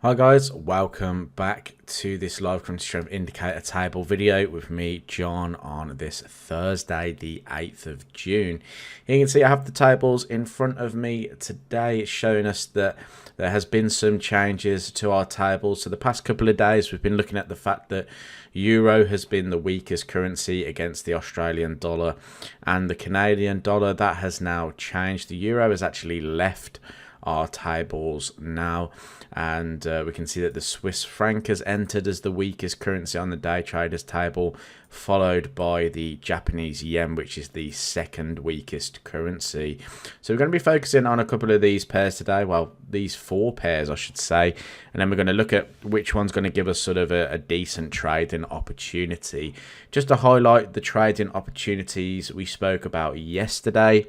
Hi guys, welcome back to this live currency strength indicator table video with me, John, on this Thursday, the 8th of June. Here you can see I have the tables in front of me today. It's showing us that there has been some changes to our tables. So the past couple of days, we've been looking at the fact that Euro has been the weakest currency against the Australian dollar and the Canadian dollar. That has now changed. The Euro has actually left our tables now, and we can see that the Swiss franc has entered as the weakest currency on the day traders table, followed by the Japanese yen, which is the second weakest currency. So we're going to be focusing on a couple of these pairs today, well, these four pairs I should say, and then we're going to look at which one's going to give us sort of a decent trading opportunity. Just to highlight the trading opportunities we spoke about yesterday,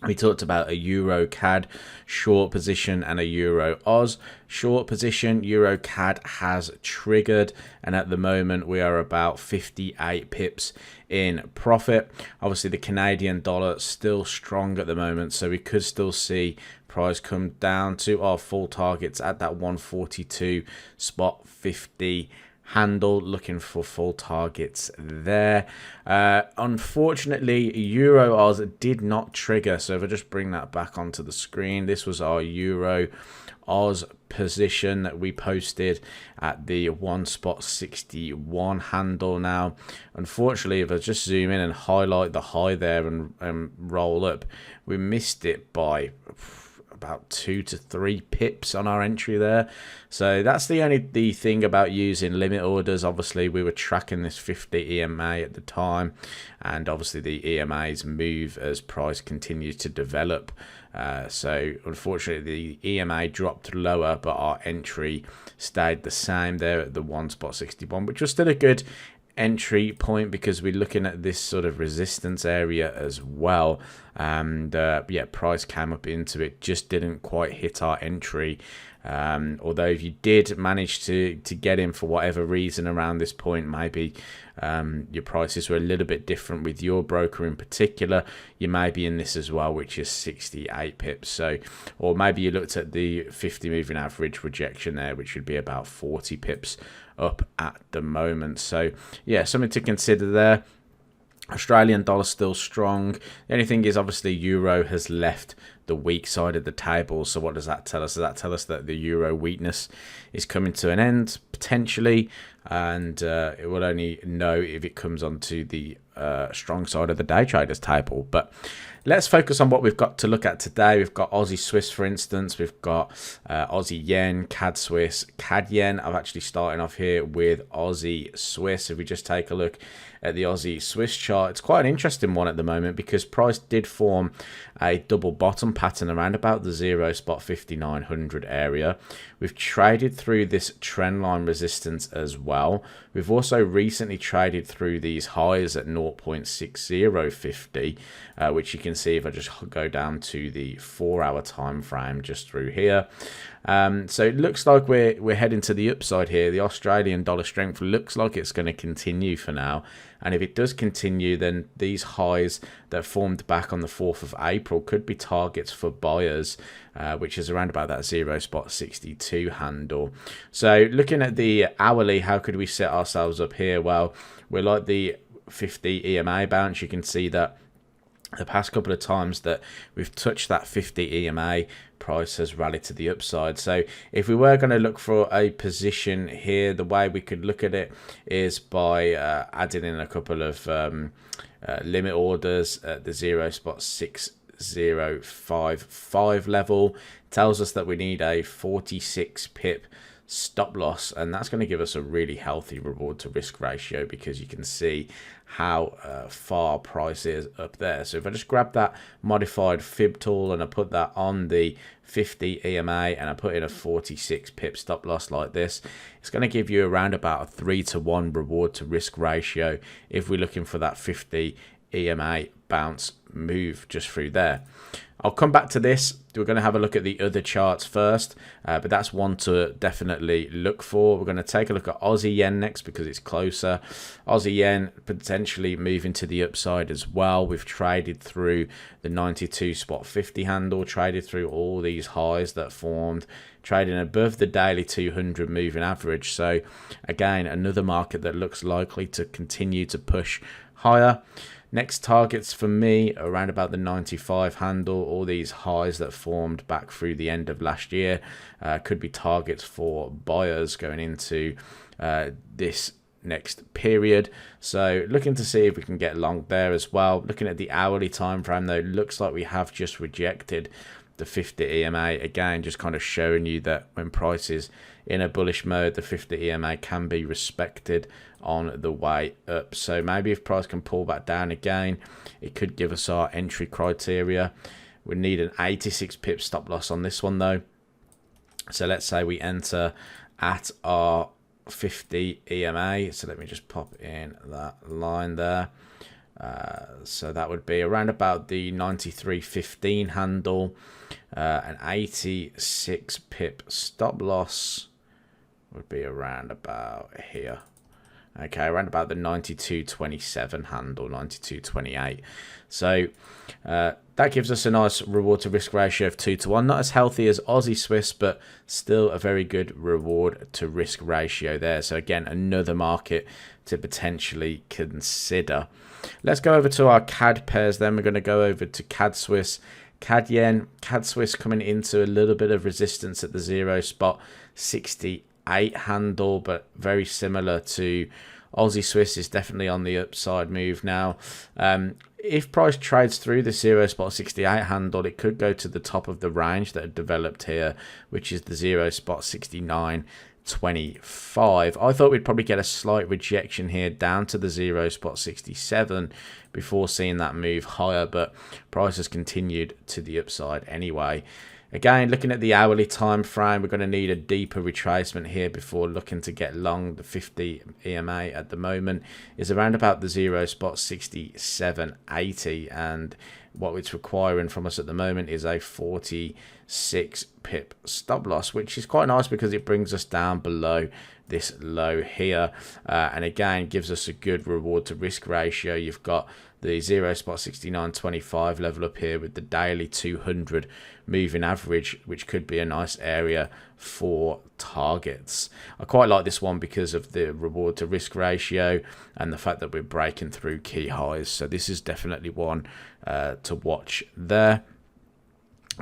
we talked about a Euro CAD short position and a Euro Oz short position. Euro CAD has triggered, and at the moment we are about 58 pips in profit. Obviously the Canadian dollar still strong at the moment, so we could still see price come down to our full targets at that 142.50 handle, looking for full targets there. Unfortunately, Euro Oz did not trigger, so if I just bring that back onto the screen, this was our Euro Oz position that we posted at the 1.61 handle. Now unfortunately, if I just zoom in and highlight the high there and roll up, we missed it by about 2 to 3 pips on our entry there. So that's the thing about using limit orders. Obviously we were tracking this 50 EMA at the time, and obviously the EMAs move as price continues to develop. So unfortunately the EMA dropped lower, but our entry stayed the same there at the 1.61, which was still a good entry point because we're looking at this sort of resistance area as well, and yeah, price came up into it, just didn't quite hit our entry. Although if you did manage to get in for whatever reason around this point, maybe your prices were a little bit different with your broker in particular, you may be in this as well, which is 68 pips. So, or maybe you looked at the 50 moving average rejection there, which would be about 40 pips up at the moment. So yeah, something to consider there. Australian dollar still strong. The only thing is obviously Euro has left the weak side of the table. So what does that tell us? Does that tell us that the Euro weakness is coming to an end potentially, and it will only know if it comes onto the strong side of the day traders table. But let's focus on what we've got to look at today. We've got Aussie Swiss, for instance. We've got Aussie Yen, CAD Swiss, CAD Yen. I'm actually starting off here with Aussie Swiss. If we just take a look at the Aussie Swiss chart, it's quite an interesting one at the moment because price did form a double bottom pattern around about the 0.5900 area. We've traded through this trend line resistance as well. We've also recently traded through these highs at 0.6050, which you can see if I just go down to the 4-hour time frame just through here. So it looks like we're heading to the upside here. The Australian dollar strength looks like it's going to continue for now, and if it does continue, then these highs that formed back on the 4th of April could be targets for buyers, which is around about that 0.62 handle. So looking at the hourly, how could we set ourselves up here? Well, we're like the 50 EMA bounce. You can see that the past couple of times that we've touched that 50 EMA, price has rallied to the upside. So if we were going to look for a position here, the way we could look at it is by adding in a couple of limit orders at the 0.6055 level. Tells us that we need a 46 pip stop loss, and that's going to give us a really healthy reward to risk ratio because you can see how far price is up there. So if I just grab that modified fib tool and I put that on the 50 EMA and I put in a 46 pip stop loss like this, it's going to give you around about a 3-to-1 reward to risk ratio if we're looking for that 50 EMA bounce move just through there. I'll come back to this. We're going to have a look at the other charts first, but that's one to definitely look for. We're going to take a look at Aussie Yen next because it's closer. Aussie Yen potentially moving to the upside as well. We've traded through the 92.50 handle, traded through all these highs that formed, trading above the daily 200 moving average. So again, another market that looks likely to continue to push higher. Next targets for me around about the 95 handle. All these highs that formed back through the end of last year could be targets for buyers going into this next period. So looking to see if we can get long there as well. Looking at the hourly time frame though, looks like we have just rejected the 50 EMA. Again, just kind of showing you that when price is in a bullish mode, the 50 EMA can be respected on the way up. So maybe if price can pull back down again, it could give us our entry criteria. We need an 86 pip stop loss on this one though. So let's say we enter at our 50 EMA. So let me just pop in that line there. So that would be around about the 93.15 handle, an 86 pip stop loss would be around about here. Okay, around about the 92.27 handle, 92.28. So that gives us a nice reward to risk ratio of 2 to 1. Not as healthy as Aussie Swiss, but still a very good reward to risk ratio there. So again, another market to potentially consider. Let's go over to our CAD pairs then. We're going to go over to CAD Swiss, CAD Yen. CAD Swiss coming into a little bit of resistance at the 0.68 handle, but very similar to Aussie Swiss is definitely on the upside move now. If price trades through the 0.68 handle, it could go to the top of the range that had developed here, which is the 0.6925. I thought we'd probably get a slight rejection here down to the 0.67 before seeing that move higher, but price has continued to the upside anyway. Again, looking at the hourly time frame, we're going to need a deeper retracement here before looking to get long. The 50 EMA at the moment is around about the 0.6780, and what it's requiring from us at the moment is a 46 pip stop loss, which is quite nice because it brings us down below this low here, and again gives us a good reward to risk ratio. You've got the 0.6925 level up here with the daily 200 moving average, which could be a nice area for targets. I quite like this one because of the reward to risk ratio and the fact that we're breaking through key highs. So this is definitely one to watch there.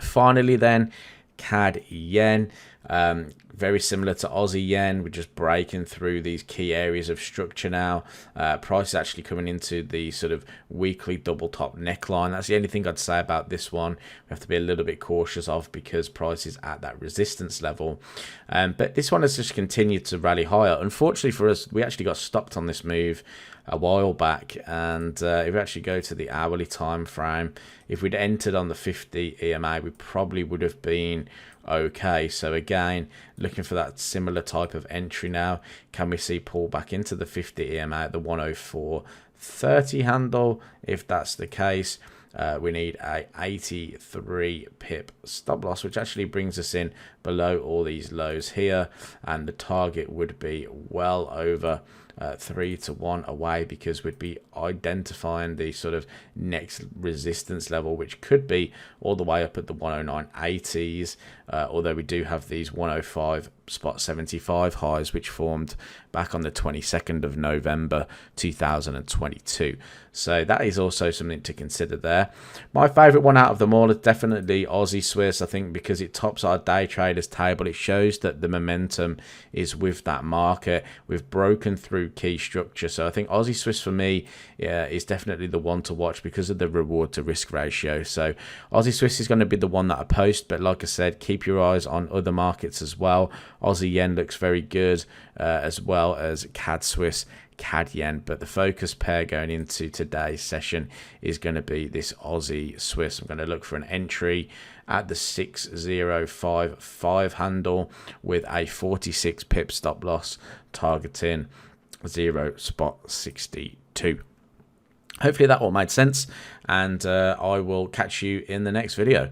Finally then, CAD Yen. Very similar to Aussie Yen, we're just breaking through these key areas of structure now. Price is actually coming into the sort of weekly double top neckline. That's the only thing I'd say about this one. We have to be a little bit cautious of because price is at that resistance level. But this one has just continued to rally higher. Unfortunately for us, we actually got stopped on this move a while back, and if we actually go to the hourly time frame, if we'd entered on the 50 EMA, we probably would have been okay. So again, looking for that similar type of entry now. Can we see pull back into the 50 EMA at the 104.30 handle? If that's the case, we need a 83 pip stop loss, which actually brings us in below all these lows here, and the target would be well over 3 to 1 away, because we'd be identifying the sort of next resistance level, which could be all the way up at the 109.80s, although we do have these 105.75 highs which formed back on the 22nd of November 2022. So that is also something to consider there. My favorite one out of them all is definitely Aussie Swiss, I think, because it tops our day traders table. It shows that the momentum is with that market. We've broken through key structure, so I think Aussie Swiss for me is definitely the one to watch because of the reward to risk ratio. So Aussie Swiss is going to be the one that I post, but like I said, keep your eyes on other markets as well. Aussie Yen looks very good, as well as CAD Swiss, CAD Yen, but the focus pair going into today's session is going to be this Aussie Swiss. I'm going to look for an entry at the 6055 handle with a 46 pip stop loss, targeting 0.62. Hopefully that all made sense, and I will catch you in the next video.